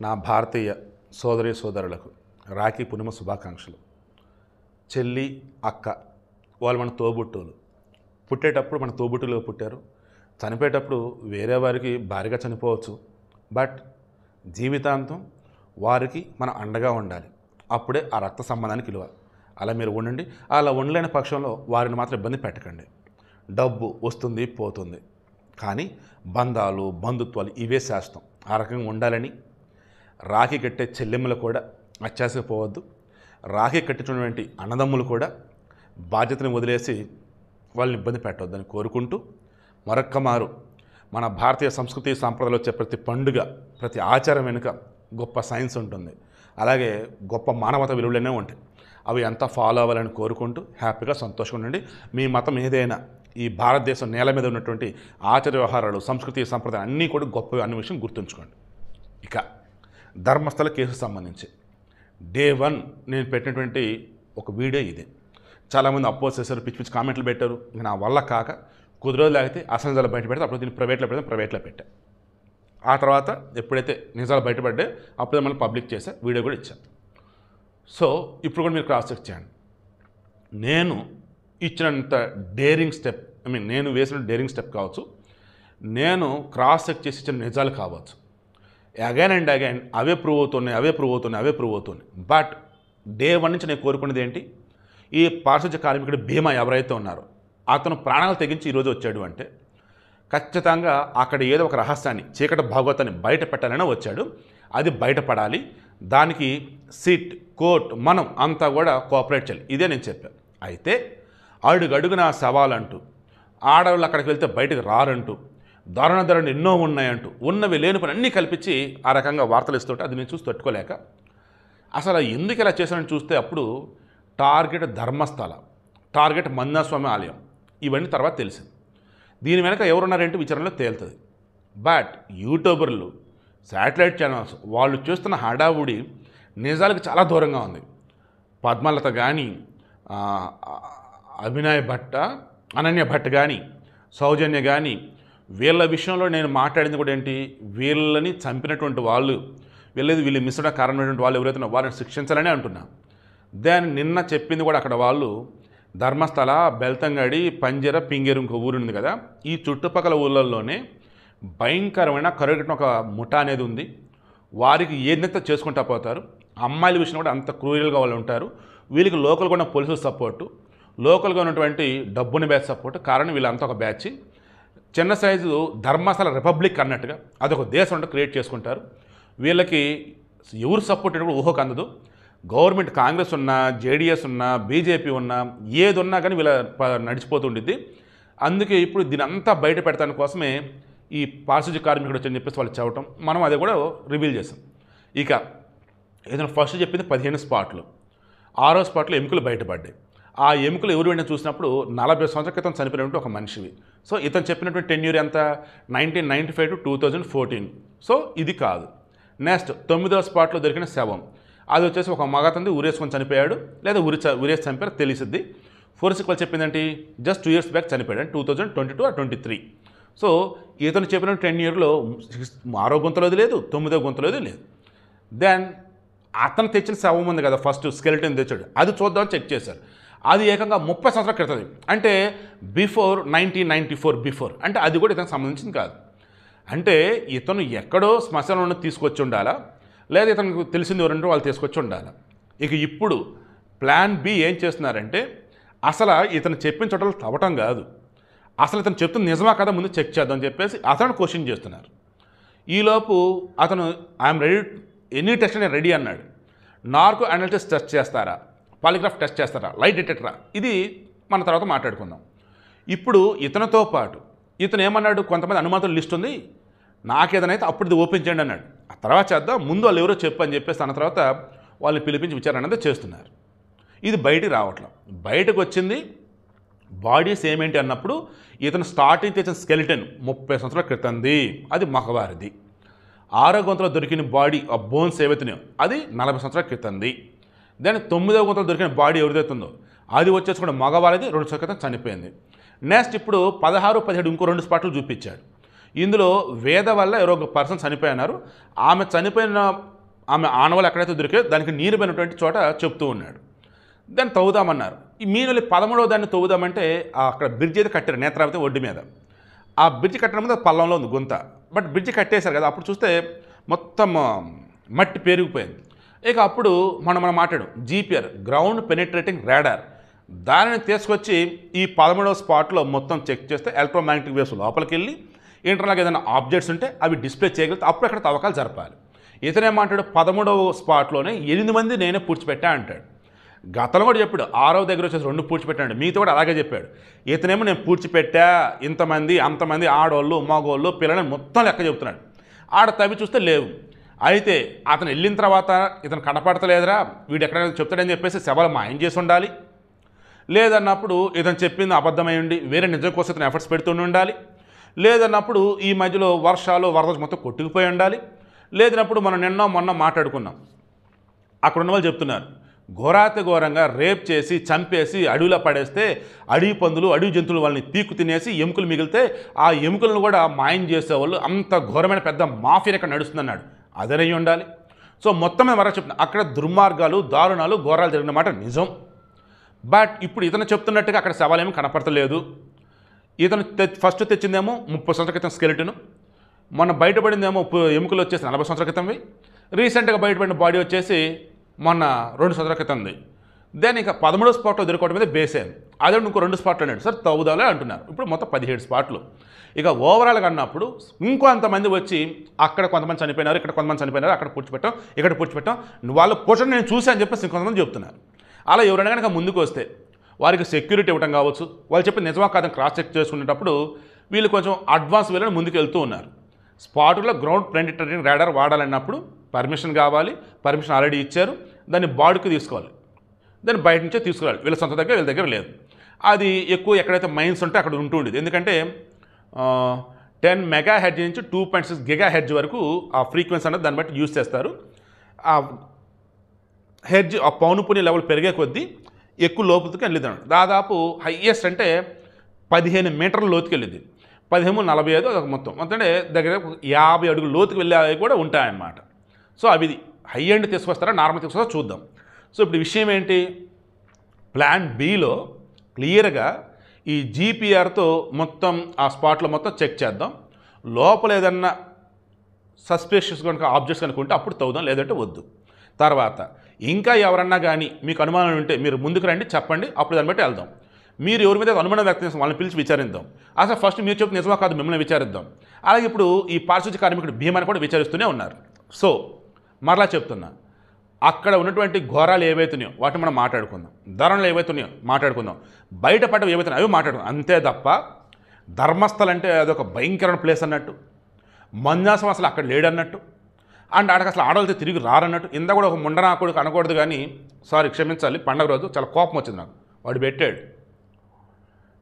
నా భారతీయ సోదరి సోదరులకు రాఖీ పూర్ణిమ శుభాకాంక్షలు. చెల్లి, అక్క వాళ్ళు మన తోబుట్టువులు. పుట్టేటప్పుడు మన తోబుట్టువులుగా పుట్టారు. చనిపోయేటప్పుడు వేరే వారికి భారీగా చనిపోవచ్చు. బట్ జీవితాంతం వారికి మనం అండగా ఉండాలి. అప్పుడే ఆ రక్త సంబంధానికి విలువ. అలా మీరు ఉండండి. అలా ఉండలేని పక్షంలో వారిని మాత్రం ఇబ్బంది పెట్టకండి. డబ్బు వస్తుంది పోతుంది, కానీ బంధాలు బంధుత్వాలు ఇవే శాస్త్రం. ఆ రకంగా ఉండాలని రాఖీ కట్టే చెల్లెమ్మలు కూడా అత్యాసపోవద్దు. రాఖీ కట్టించినటువంటి అన్నదమ్ములు కూడా బాధ్యతను వదిలేసి వాళ్ళని ఇబ్బంది పెట్టవద్దని కోరుకుంటూ, మరొక్క మారు మన భారతీయ సంస్కృతి సాంప్రదాయాలు వచ్చే ప్రతి పండుగ, ప్రతి ఆచారం వెనుక గొప్ప సైన్స్ ఉంటుంది. అలాగే గొప్ప మానవత విలువలనే ఉంటాయి. అవి అంతా ఫాలో అవ్వాలని కోరుకుంటూ హ్యాపీగా సంతోషంగా ఉండండి. మీ మతం ఏదైనా ఈ భారతదేశం నేల మీద ఉన్నటువంటి ఆచార వ్యవహారాలు, సంస్కృతి సంప్రదాయాలు అన్నీ కూడా గొప్పవి అన్న విషయం గుర్తుంచుకోండి. ఇక ధర్మస్థల కేసుకు సంబంధించి డే 1 నేను పెట్టినటువంటి ఒక వీడియో ఇది. చాలామంది అపోజ్ చేశారు, పిచ్చి పిచ్చి కామెంట్లు పెట్టారు. ఇంక నా వల్ల కాక కుదిరోజు లేకపోతే అసలు నిజాలు బయట పెడితే అప్పుడు దీన్ని ప్రైవేట్లో పెట్టా. ఆ తర్వాత ఎప్పుడైతే నిజాలు బయటపడ్డాయో అప్పుడే మళ్ళీ పబ్లిక్ చేసా, వీడియో కూడా ఇచ్చాను. సో ఇప్పుడు కూడా మీరు క్రాస్ చెక్ చేయండి. నేను ఇచ్చినంత డేరింగ్ స్టెప్, నేను వేసిన డేరింగ్ స్టెప్ కావచ్చు, నేను క్రాస్ చెక్ చేసి ఇచ్చిన నిజాలు కావచ్చు, again and again away prove అవుతున్నాయి. బట్ డే 1 నుంచి నేను కోరుకునేది ఏంటి, ఈ పారిశుధ్య కార్మికుడు భీమా ఎవరైతే ఉన్నారో అతను ప్రాణాలు తెగించి ఈరోజు వచ్చాడు అంటే ఖచ్చితంగా అక్కడ ఏదో ఒక రహస్యాన్ని, చీకటి భాగవతాన్ని బయట పెట్టాలనే వచ్చాడు. అది బయటపడాలి. దానికి సిట్, కోర్ట్, మనం అంతా కూడా కోఆపరేట్ చేయాలి. ఇదే నేను చెప్పాను. అయితే అడుగడుగున సవాలంటూ, ఆడవాళ్ళు అక్కడికి వెళ్తే బయటకు రారంటూ, దారుణాలు ఎన్నో ఉన్నాయంటూ, ఉన్నవి లేని పని అన్నీ కల్పించి ఆ రకంగా వార్తలు ఇస్తుంటే అది నేను చూసి తట్టుకోలేక అసలు ఎందుకు ఇలా చేశానని చూస్తే అప్పుడు టార్గెట్ ధర్మస్థల, టార్గెట్ మందాస్వామి ఆలయం, ఇవన్నీ తర్వాత తెలిసింది. దీని వెనక ఎవరున్నారంటే విచారణలో తేలుతుంది. బట్ యూట్యూబర్లు, శాటిలైట్ ఛానల్స్ వాళ్ళు చేస్తున్న హడావుడి నిజాలకు చాలా దూరంగా ఉంది. పద్మలత కానీ, అభినయ్ భట్, అనన్య భట్ కానీ, సౌజన్య కానీ, వీళ్ళ విషయంలో నేను మాట్లాడింది కూడా ఏంటి, వీళ్ళని చంపినటువంటి వాళ్ళు, వీళ్ళు మిస్ అవ్వడానికి కారణమైనటువంటి వాళ్ళు ఎవరైతే వాళ్ళని శిక్షించాలని అంటున్నా. దాన్ని నిన్న చెప్పింది కూడా అక్కడ వాళ్ళు ధర్మస్థల, బెల్తంగడి, పంజర, పింగేరు ఇంకో ఊరు ఉంది కదా, ఈ చుట్టుపక్కల ఊళ్ళల్లోనే భయంకరమైన కరుగట్టిన ఒక ముఠా అనేది ఉంది. వారికి ఏదైతే చేసుకుంటా పోతారు. అమ్మాయిల విషయం కూడా అంత క్రూయల్గా వాళ్ళు ఉంటారు. వీళ్ళకి లోకల్గా ఉన్న పోలీసుల సపోర్టు, లోకల్గా ఉన్నటువంటి డబ్బుని బ్యాచ్ సపోర్టు. కారణం వీళ్ళంతా ఒక బ్యాచ్, చిన్న సైజు ధర్మస్థల రిపబ్లిక్ అన్నట్టుగా అదొక దేశం అంటే క్రియేట్ చేసుకుంటారు. వీళ్ళకి ఎవరు సపోర్ట్ కూడా ఊహకు అందదు. గవర్నమెంట్ కాంగ్రెస్ ఉన్నా, జేడీఎస్ ఉన్నా, బీజేపీ ఉన్నా, ఏది ఉన్నా కానీ వీళ్ళ నడిచిపోతుండిద్ది. అందుకే ఇప్పుడు దీని అంతా బయట పెడతాని కోసమే ఈ పారిశుధ్య కార్మికుడు వచ్చని చెప్పేసి వాళ్ళు చెప్పటం, మనం అది కూడా రివీల్ చేసాం. ఇక ఏదైనా ఫస్ట్ చెప్పింది 15 స్పాట్లు, 6వ స్పాట్లో ఎముకలు బయటపడ్డాయి. ఆ ఎముకలు ఎవరు వెంటనే చూసినప్పుడు 40 సంవత్సరాల క్రితం చనిపోయినటువంటి ఒక మనిషివి. సో ఇతను చెప్పినటువంటి టెన్యూర్ ఎంత, 1995 to 2014. సో ఇది కాదు. నెక్స్ట్ 9వ స్పాట్లో దొరికిన శవం, అది వచ్చేసి ఒక మగతంది ఊరేసుకొని చనిపోయాడు, లేదా ఊరేసి చంపారు తెలిసిద్ది. ఫోరెన్సిక్ వాళ్ళు చెప్పిందంటే జస్ట్ 2 years బ్యాక్ చనిపోయాడు, 2022 or 23. సో ఇతను చెప్పిన 10 yearలో 6వ గుంతలోది లేదు, 9వ గుంతలోది లేదు. దెన్ అతను తెచ్చిన శవం ఉంది కదా, ఫస్ట్ స్కెలిటన్ తెచ్చాడు, అది చూద్దామని చెక్ చేశారు. అది ఏకంగా 30 సంవత్సరాల క్రితం, అంటే బిఫోర్ 1994 బిఫోర్, అంటే అది కూడా ఇతనికి సంబంధించింది కాదు. అంటే ఇతను ఎక్కడో శ్మశానంలో తీసుకొచ్చి ఉండాలా, లేదా ఇతనికి తెలిసింది ఎవరంటే వాళ్ళు తీసుకొచ్చి ఉండాలి. ఇక ఇప్పుడు ప్లాన్ బి ఏం చేస్తున్నారంటే అసలు ఇతను చెప్పిన చోటలు తవ్వటం కాదు, అసలు ఇతను చెప్తుంది నిజమా కదా ముందు చెక్ చేద్దామని చెప్పేసి అతను క్వశ్చన్ చేస్తున్నారు. ఈలోపు అతను ఐఎమ్ రెడీ, ఎనీ టెస్ట్ నేను రెడీ అన్నాడు. నార్కో అనాలిసిస్ టెస్ట్ చేస్తారా, పాలిగ్రాఫ్ టెస్ట్ చేస్తారా, లైట్ డిటెక్టరా, ఇది మన తర్వాత మాట్లాడుకుందాం. ఇప్పుడు ఇతనితో పాటు ఇతను ఏమన్నాడు, కొంతమంది అనుమాతుల లిస్ట్ ఉంది, నాకేదనైతే అప్పుడు ఇది ఓపెన్ చేయండి అన్నాడు. ఆ తర్వాత చేద్దాం, ముందు వాళ్ళు ఎవరో చెప్పు అని చెప్పేసి అన్న తర్వాత వాళ్ళని పిలిపించి విచారణ అనేది చేస్తున్నారు. ఇది బయటికి రావట్లేదు. బయటకు వచ్చింది బాడీస్ ఏమేంటి అన్నప్పుడు ఇతను స్టార్టింగ్ తెచ్చిన స్కెలిటన్ 30 సంవత్సరాల క్రితంది, అది మగవారిది. 6వ గుంతలో దొరికిన బాడీ, ఆ బోన్స్ ఏవైతున్నాయో అది 40 సంవత్సరాల క్రితంది. దెన్ 9వ గుంతలో దొరికిన బాడీ ఎవరిదైతుందో అది వచ్చేసి కూడా మగవారిది, 2 సంవత్సరాల క్రితం చనిపోయింది. నెక్స్ట్ ఇప్పుడు 16, 17 ఇంకో 2 స్పాట్లు చూపించాడు. ఇందులో వేద వల్ల ఎవరో ఒక పర్సన్ చనిపోయినారు. ఆమె చనిపోయిన ఆమె ఆనవాళ్ళు ఎక్కడైతే దొరికే దానికి నీరు పోయినటువంటి చోట చెప్తూ ఉన్నాడు. దాన్ని తవ్వుదామన్నారు. ఈ మీనులు 13వ దాన్ని తవ్వుదామంటే అక్కడ బ్రిడ్జ్ అయితే కట్టారు నేత్రావతి ఒడ్డు మీద. ఆ బ్రిడ్జ్ కట్టడం మీద పల్లంలో ఉంది గుంత. బట్ బ్రిడ్జ్ కట్టేశారు కదా, అప్పుడు చూస్తే మొత్తం మట్టి పెరిగిపోయింది. ఇక అప్పుడు మనం మాట్లాడు జీపీఆర్, గ్రౌండ్ పెనిట్రేటింగ్ రాడార్, దానిని తీసుకొచ్చి ఈ 13వ స్పాట్లో మొత్తం చెక్ చేస్తే ఎలక్ట్రోమాగ్నెటిక్ వేవ్స్ లోపలికి వెళ్ళి ఇంటర్నల్గా ఏదైనా ఆబ్జెక్ట్స్ ఉంటే అవి డిస్ప్లే చేయగలిగితే అప్పుడు అక్కడ తవ్వకాలు జరపాలి. ఇతనేమంటాడు 13వ స్పాట్లోనే 8 మంది నేనే పూడ్చిపెట్టా అంటాడు. గతంలో కూడా చెప్పాడు 6వ దగ్గర వచ్చేసి 2 పూడ్చిపెట్టాడు, మీతో కూడా అలాగే చెప్పాడు. ఇతనేమో నేను పూడ్చిపెట్టా ఇంతమంది అంతమంది ఆడవాళ్ళు మగవాళ్ళు పిల్లలని మొత్తం లెక్క చెబుతున్నాడు. ఆడ తవ్వి చూస్తే లేవు. అయితే అతను వెళ్ళిన తర్వాత ఇతను కనపడతలేదురా, వీడు ఎక్కడైనా చెప్తాడని చెప్పేసి శవాలు మాయం చేసి ఉండాలి. లేదన్నప్పుడు ఇతను చెప్పింది అబద్ధమై ఉండి వేరే నిజం కోసం ఇతను ఎఫర్ట్స్ పెడుతూ ఉండాలి. లేదన్నప్పుడు ఈ మధ్యలో వర్షాలు వరద మొత్తం కొట్టుకుపోయి ఉండాలి. లేదన్నప్పుడు మనం మొన్న మాట్లాడుకున్నాం, అక్కడ ఉన్న వాళ్ళు చెప్తున్నారు ఘోరాతి ఘోరంగా రేప్ చేసి చంపేసి అడవిలో పడేస్తే అడవి పందులు అడవి జంతువులు వాళ్ళని పీకు తినేసి ఎముకలు మిగిలితే ఆ ఎముకలను కూడా మాయం చేసేవాళ్ళు, అంత ఘోరమైన పెద్ద మాఫియా ఇక్కడ నడుస్తుందన్నాడు. అదనై ఉండాలి. సో మొత్తం మీద వరకు చెప్తున్నా అక్కడ దుర్మార్గాలు దారుణాలు ఘోరాలు జరిగిన మాట నిజం. బట్ ఇప్పుడు ఇతను చెప్తున్నట్టుగా అక్కడ శవాలేమీ కనపడతలేదు. ఇతను ఫస్ట్ తెచ్చిందేమో 30 సంవత్సరాల క్రితం స్కెలిటను, మొన్న బయటపడిందేమో ఎముకలు వచ్చేసి 40 సంవత్సరాల క్రితంవి, రీసెంట్గా బయటపడిన బాడీ వచ్చేసి మొన్న 2 సంవత్సరాల క్రితంది. దాని ఇక 13వ స్పాట్లో దొరకడం మీద బేస్ అయింది. అదే ఇంకో 2 స్పాట్లు అన్నాడు సార్ తవ్వుదాలే అంటున్నారు. ఇప్పుడు మొత్తం 17 స్పాట్లు. ఇక ఓవరాల్గా అన్నప్పుడు ఇంకో అంతమంది వచ్చి అక్కడ కొంతమంది చనిపోయినారు, ఇక్కడ కొంతమంది చనిపోయినారు, అక్కడ పూడ్చిపెట్టాం, ఇక్కడ పూడ్చిపెట్టాం, వాళ్ళ పూడ్చడం నేను చూశాను చెప్పేసి ఇంకొంతమంది చెప్తున్నారు. అలా ఎవరైనా కనుక ముందుకు వస్తే వారికి సెక్యూరిటీ ఇవ్వడం కావచ్చు, వాళ్ళు చెప్పి నిజమా కాదని క్రాస్ చెక్ చేసుకునేటప్పుడు వీళ్ళు కొంచెం అడ్వాన్స్ వేలో ముందుకు వెళ్తూ ఉన్నారు. స్పాట్లో గ్రౌండ్ పెనిట్రేటింగ్ రాడార్ వాడాలన్నప్పుడు పర్మిషన్ కావాలి, పర్మిషన్ ఆల్రెడీ ఇచ్చారు, దాన్ని బాడీకి తీసుకోవాలి, దాన్ని బయట నుంచే తీసుకురావాలి, వీళ్ళ సొంత దగ్గర వీళ్ళ దగ్గర లేదు. అది ఎక్కువ ఎక్కడైతే మైన్స్ ఉంటే అక్కడ ఉంటూ ఉండేది. ఎందుకంటే 10 మెగాహెర్ట్జ్ నుంచి 2.6 గిగాహెర్ట్జ్ వరకు ఆ ఫ్రీక్వెన్సీ అనేది దాన్ని బట్టి యూజ్ చేస్తారు. ఆ హెర్జ్ ఆ పౌనుపుని లెవెల్ పెరిగే కొద్దీ ఎక్కువ లోతుకి వెళ్ళిద్దాం. దాదాపు హయ్యెస్ట్ అంటే 15 మీటర్ల లోతుకి వెళ్ళింది. 15 45 అదొక మొత్తం అంటే దగ్గర 50 అడుగుల లోతుకి వెళ్ళేవి కూడా ఉంటాయన్నమాట. సో అవి హై ఎండ్ తీసుకొస్తారా నార్మల్ తీసుకొస్తారా చూద్దాం. సో ఇప్పుడు విషయం ఏంటి, ప్లాన్ బిలో క్లియర్గా ఈ జీపీఆర్తో మొత్తం ఆ స్పాట్లో మొత్తం చెక్ చేద్దాం. లోపల ఏదన్నా సస్పిషియస్ కనుక ఆబ్జెక్ట్స్ కనుక ఉంటే అప్పుడు తవ్వుదాం, లేదంటే వద్దు. తర్వాత ఇంకా ఎవరన్నా కానీ మీకు అనుమానం ఉంటే మీరు ముందుకు రండి చెప్పండి, అప్పుడు దాన్ని బట్టి వెళ్దాం. మీరు ఎవరి మీద అనుమానం వ్యక్తం చేస్తాం వాళ్ళని పిలిచి విచారిద్దాం. అసలు ఫస్ట్ మీరు చెప్పి నిజమా కాదు మిమ్మల్ని విచారిద్దాం. అలాగే ఇప్పుడు ఈ పారిశుద్ధ్య కార్మికుడు భీమాని కూడా విచారిస్తూనే ఉన్నారు. సో మరలా చెప్తున్నా, అక్కడ ఉన్నటువంటి ఘోరాలు ఏవైతున్నాయో వాటిని మనం మాట్లాడుకుందాం, ధరణలు ఏవైతున్నాయో మాట్లాడుకుందాం, బయటపడ్డవి ఏవైతున్నాయో అవి మాట్లాడుకుందాం. అంతే తప్ప ధర్మస్థలం అంటే అదొక భయంకరమైన ప్లేస్ అన్నట్టు, మంజాసం అసలు అక్కడ లేడన్నట్టు, అండ్ ఆడకి అసలు ఆడవాళ్ళతో తిరిగి రారన్నట్టు. ఇందా కూడా ఒక ముండనాకుడికి అనకూడదు కానీ సారీ క్షమించాలి, పండగ రోజు చాలా కోపం వచ్చింది నాకు. వాడు పెట్టాడు,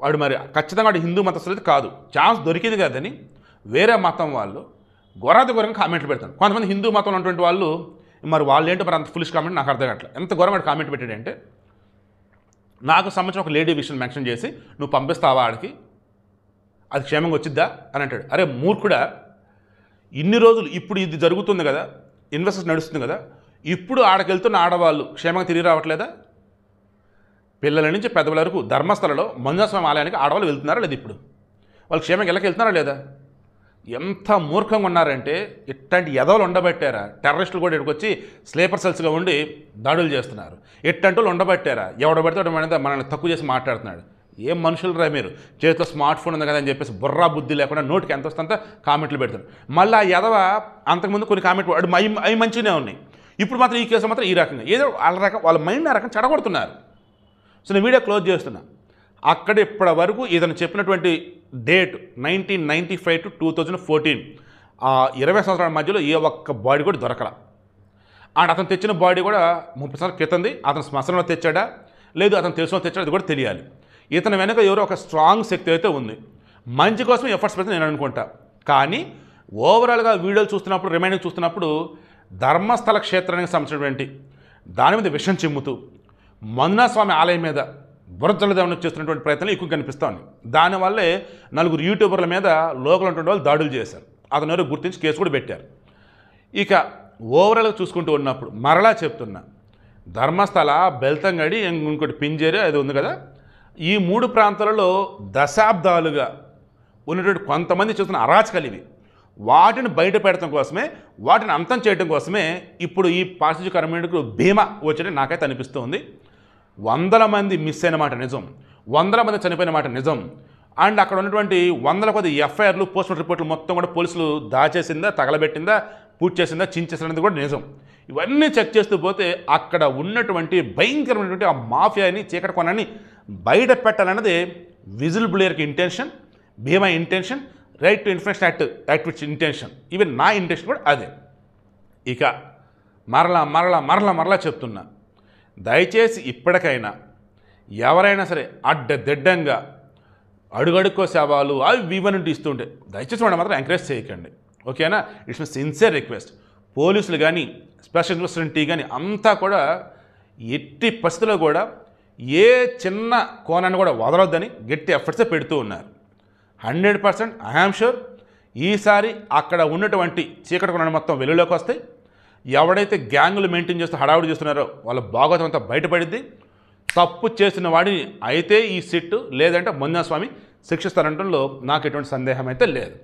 వాడు మరి ఖచ్చితంగా వాడు హిందూ మతస్థులైతే కాదు, ఛాన్స్ దొరికింది కదని వేరే మతం వాళ్ళు ఘోరాతి ఘోరంగా కామెంట్లు పెడతారు. కొంతమంది హిందూ మతంలో ఉన్నటువంటి వాళ్ళు మరి వాళ్ళు ఏంటో మరి అంత ఫులిష్ కామెంట్ నాకు అర్థం కావట్లేదు. ఎంత ఘోరమైన కామెంట్ పెట్టాడంటే నాకు సంబంధించిన ఒక లేడీ విషయం మెన్షన్ చేసి నువ్వు పంపిస్తావా ఆడికి, అది క్షేమంగా వచ్చిద్దా అని అంటాడు. అరే మూర్ఖుడా, ఇన్ని రోజులు ఇప్పుడు ఇది జరుగుతుంది కదా, ఇన్వెస్టర్స్ నడుస్తుంది కదా, ఇప్పుడు ఆడకి వెళ్తున్న ఆడవాళ్ళు క్షేమంగా తిరిగి రావట్లేదా? పిల్లల నుంచి పెద్దవాళ్ళ వరకు ధర్మస్థలలో మంజుస్వామి ఆలయానికి ఆడవాళ్ళు వెళ్తున్నారా లేదా? ఇప్పుడు వాళ్ళు క్షేమంగా ఇళ్ళకి వెళ్తున్నారా లేదా? ఎంత మూర్ఖంగా ఉన్నారంటే ఇట్లాంటి ఎదవలు ఉండబట్టారా? టెర్రరిస్టులు కూడా ఇక్కడికి వచ్చి స్లీపర్ సెల్స్గా ఉండి దాడులు చేస్తున్నారు. ఎట్టంటూ ఉండబట్టారా? ఎవడబడితే మనల్ని తక్కువ చేసి మాట్లాడుతున్నాడు. ఏం మనుషులు రా మీరు, చేతిలో స్మార్ట్ ఫోన్ ఉంది కదా అని చెప్పేసి బుర్రా బుద్ధి లేకుండా నోటికి ఎంత వస్తుందో కామెంట్లు పెడతారు. మళ్ళీ ఆ ఎదవ అంతకుముందు కొన్ని కామెంట్లు అవి మంచిగానే ఉన్నాయి, ఇప్పుడు మాత్రం ఈ కేసు మాత్రం ఈ రకంగా ఏదో వాళ్ళ మైండ్ ఆ రకం చెడగొడుతున్నారు. సో నేను వీడియో క్లోజ్ చేస్తున్నా. అక్కడ ఇప్పటి వరకు ఇతను చెప్పినటువంటి డేట్ 1995 to 2014 ఆ 20 సంవత్సరాల మధ్యలో ఏ ఒక్క బాడీ కూడా దొరకల. అండ్ అతను తెచ్చిన బాడీ కూడా 30 సంవత్సరాల క్రితంది. అతను శ్మశానంలో తెచ్చాడా లేదు అతను తెలుసుకొని తెచ్చాడా అది కూడా తెలియాలి. ఇతను వెనక ఎవరో ఒక స్ట్రాంగ్ శక్తి అయితే ఉంది. మంచి కోసం ఎఫర్ట్స్ పెడితే నేను అనుకుంటా. కానీ ఓవరాల్గా వీడియోలు చూస్తున్నప్పుడు రిమైండింగ్ చూస్తున్నప్పుడు ధర్మస్థల క్షేత్రానికి సంబంధించినటువంటి దాని మీద విషం చిమ్ముతూ మంజునాథస్వామి ఆలయం మీద బురజల్లదేవన చేస్తున్నటువంటి ప్రయత్నాలు ఎక్కువ కనిపిస్తూ ఉన్నాయి. దానివల్లే 4 యూట్యూబర్ల మీద లోకల్ ఉన్నటువంటి వాళ్ళు దాడులు చేశారు. అతను ఎవరో గుర్తించి కేసు కూడా పెట్టారు. ఇక ఓవరాల్గా చూసుకుంటూ ఉన్నప్పుడు మరలా చెప్తున్నా, ధర్మస్థల, బెల్తంగడి, ఇంకోటి పింజేరు అది ఉంది కదా, ఈ 3 ప్రాంతాలలో దశాబ్దాలుగా ఉన్నటువంటి కొంతమంది చేస్తున్న అరాచకాలు ఇవి. వాటిని బయట పెడతాం కోసమే, వాటిని అంతం చేయడం కోసమే ఇప్పుడు ఈ పారిశుధ్య కార్మికులకు బీమా వచ్చేది నాకైతే అనిపిస్తుంది. 100 మంది మిస్ అయిన మాట నిజం, 100 మంది చనిపోయిన మాట నిజం. అండ్ అక్కడ ఉన్నటువంటి 100 కొద్ది ఎఫ్ఐఆర్లు, పోస్ట్మార్టం రిపోర్ట్లు మొత్తం కూడా పోలీసులు దాచేసిందా, తగలబెట్టిందా, పూర్తి చేసిందా, చించేసినది కూడా నిజం. ఇవన్నీ చెక్ చేస్తూ పోతే అక్కడ ఉన్నటువంటి భయంకరమైనటువంటి ఆ మాఫియాని, చీకటి కొనాన్ని బయట పెట్టాలన్నది విజిల్ బ్లేయర్కి ఇంటెన్షన్, బీమా intention, right to information act intention. Even నా ఇంటెన్షన్ కూడా అదే. ఇక మరలా చెప్తున్నా, దయచేసి ఇప్పటికైనా ఎవరైనా సరే అడ్డదిడ్డంగా అడుగడుక్కో శవాలు అవి ఇవన్నీ ఇస్తుంటే దయచేసి వాడిని మాత్రం ఎంకరేజ్ చేయకండి, ఓకేనా? It's my sincere request. పోలీసులు కానీ, స్పెషల్ ఇన్వెస్టిగేషన్ టీం కానీ అంతా కూడా ఎట్టి పరిస్థితుల్లో కూడా ఏ చిన్న కోణాన్ని కూడా వదలొద్దని గట్టి ఎఫర్ట్సే పెడుతూ ఉన్నారు. 100% ఐఆమ్ షూర్ ఈసారి అక్కడ ఉన్నటువంటి చీకటి కొనని మొత్తం వెలుగులోకి వస్తాయి. ఎవడైతే గ్యాంగులు మెయింటైన్ చేస్తూ హడావుడి చేస్తున్నారో వాళ్ళ భాగవతం అంతా బయటపడిద్ది. తప్పు చేసిన వాడిని అయితే ఈ సిట్టు లేదంటే మంజునాథ స్వామి శిక్షిస్తారంటంలో నాకు ఎటువంటి సందేహం అయితే లేదు.